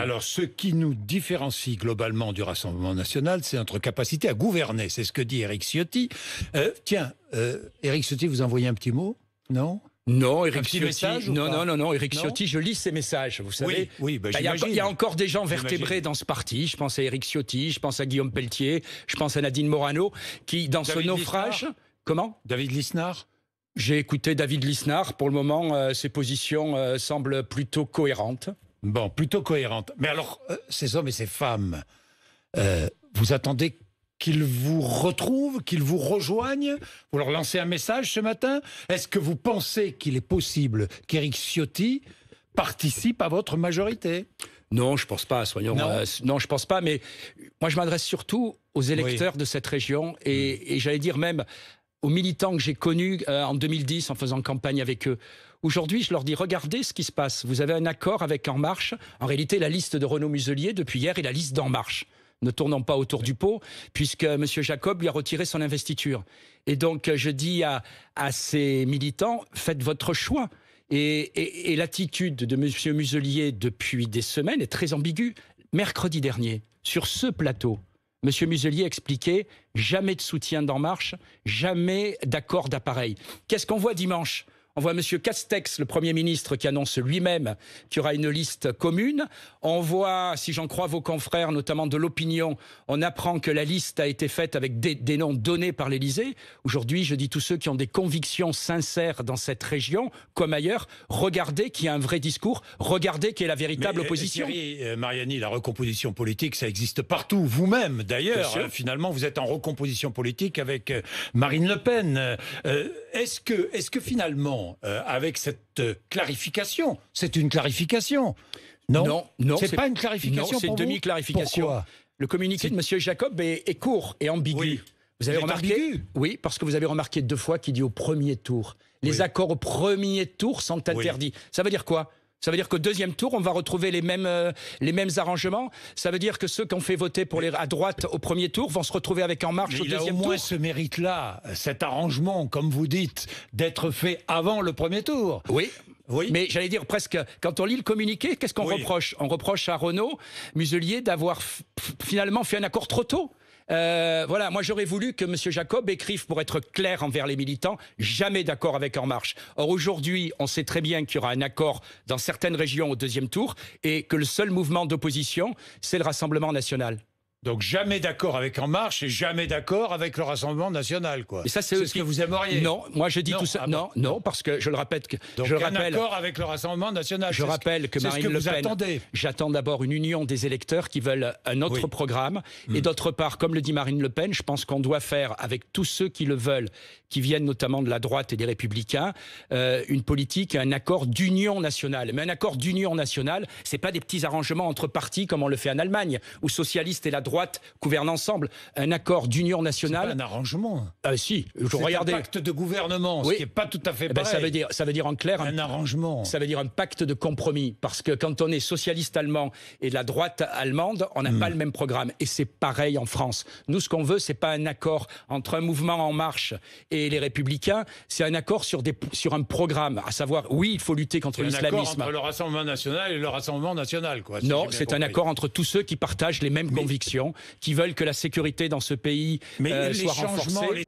Alors, ce qui nous différencie globalement du Rassemblement national, c'est notre capacité à gouverner. C'est ce que dit Éric Ciotti. Éric Ciotti, vous envoyez un petit mot? Non? Non, Éric Ciotti. Message, non, Éric Ciotti, je lis ses messages, vous savez. Oui, il y a encore des gens vertébrés dans ce parti. Je pense à Éric Ciotti, je pense à Guillaume Pelletier, je pense à Nadine Morano, qui, dans ce naufrage... Lisnard. Comment? David Lisnard? J'ai écouté David Lisnard. Pour le moment, ses positions semblent plutôt cohérentes. Bon, plutôt cohérentes. Mais alors, ces hommes et ces femmes, vous attendez qu'ils vous retrouvent, qu'ils vous rejoignent? Vous leur lancez un message ce matin? Est-ce que vous pensez qu'il est possible qu'Éric Ciotti participe à votre majorité? Non, je pense pas, soyons... non, je pense pas, mais moi je m'adresse surtout aux électeurs de cette région et j'allais dire même aux militants que j'ai connus en 2010 en faisant campagne avec eux. Aujourd'hui, je leur dis, regardez ce qui se passe. Vous avez un accord avec En Marche. En réalité, la liste de Renaud Muselier, depuis hier, est la liste d'En Marche. Ne tournons pas autour du pot, puisque M. Jacob lui a retiré son investiture. Et donc, je dis à ces militants, faites votre choix. Et l'attitude de M. Muselier depuis des semaines est très ambiguë. Mercredi dernier, sur ce plateau, M. Muselier expliquait jamais de soutien d'En Marche, jamais d'accord d'appareil. Qu'est-ce qu'on voit dimanche? On voit M. Castex, le Premier ministre, qui annonce lui-même qu'il y aura une liste commune. On voit, si j'en crois vos confrères, notamment de l'opinion, on apprend que la liste a été faite avec des noms donnés par l'Élysée. Aujourd'hui, je dis tous ceux qui ont des convictions sincères dans cette région, comme ailleurs, regardez qu'il y a un vrai discours, regardez qu'il y a la véritable opposition. Thierry Mariani, la recomposition politique, ça existe partout. Vous-même, d'ailleurs, finalement, vous êtes en recomposition politique avec Marine Le Pen. Est-ce que finalement, avec cette clarification, c'est une clarification? Non, c'est pas une clarification. Non, c'est une demi-clarification. Pourquoi? Le communiqué de M. Jacob est court et ambigu. Oui. Vous avez remarqué? Oui, parce que vous avez remarqué 2 fois qu'il dit au premier tour. Les accords au premier tour sont interdits. Ça veut dire quoi? Ça veut dire qu'au deuxième tour, on va retrouver les mêmes arrangements. Ça veut dire que ceux qui ont fait voter à droite au premier tour vont se retrouver avec En Marche au deuxième tour. Il a au moins ce mérite-là, cet arrangement, comme vous dites, d'être fait avant le premier tour. Oui. Mais j'allais dire presque, quand on lit le communiqué, qu'est-ce qu'on reproche? On reproche à Renaud Muselier d'avoir finalement fait un accord trop tôt. Voilà, moi j'aurais voulu que M. Jacob écrive, pour être clair envers les militants, jamais d'accord avec En Marche. Or aujourd'hui, on sait très bien qu'il y aura un accord dans certaines régions au deuxième tour et que le seul mouvement d'opposition, c'est le Rassemblement national. Donc jamais d'accord avec En Marche et jamais d'accord avec le Rassemblement national, quoi. Et ça, c'est ce que vous aimeriez? Non, moi je dis tout ça. Non, parce que je le répète. Donc un accord avec le Rassemblement national. Je rappelle que Marine Le Pen. J'attends d'abord une union des électeurs qui veulent un autre programme. Et d'autre part, comme le dit Marine Le Pen, je pense qu'on doit faire avec tous ceux qui le veulent, qui viennent notamment de la droite et des Républicains, une politique, un accord d'union nationale. Mais un accord d'union nationale, c'est pas des petits arrangements entre partis comme on le fait en Allemagne, où socialistes et la droite gouvernent ensemble. Un accord d'union nationale. C'est pas un arrangement. Si, regardez. Un pacte de gouvernement, ce qui n'est pas tout à fait pareil. Ça veut dire en clair un arrangement. Ça veut dire un pacte de compromis. Parce que quand on est socialiste allemand et de la droite allemande, on n'a pas le même programme. Et c'est pareil en France. Nous, ce qu'on veut, c'est pas un accord entre un mouvement En Marche et les Républicains. C'est un accord sur un programme. À savoir, oui, il faut lutter contre l'islamisme. C'est un accord entre le Rassemblement national et le Rassemblement national, quoi. Non, c'est un accord entre tous ceux qui partagent les mêmes convictions, qui veulent que la sécurité dans ce pays soit renforcée.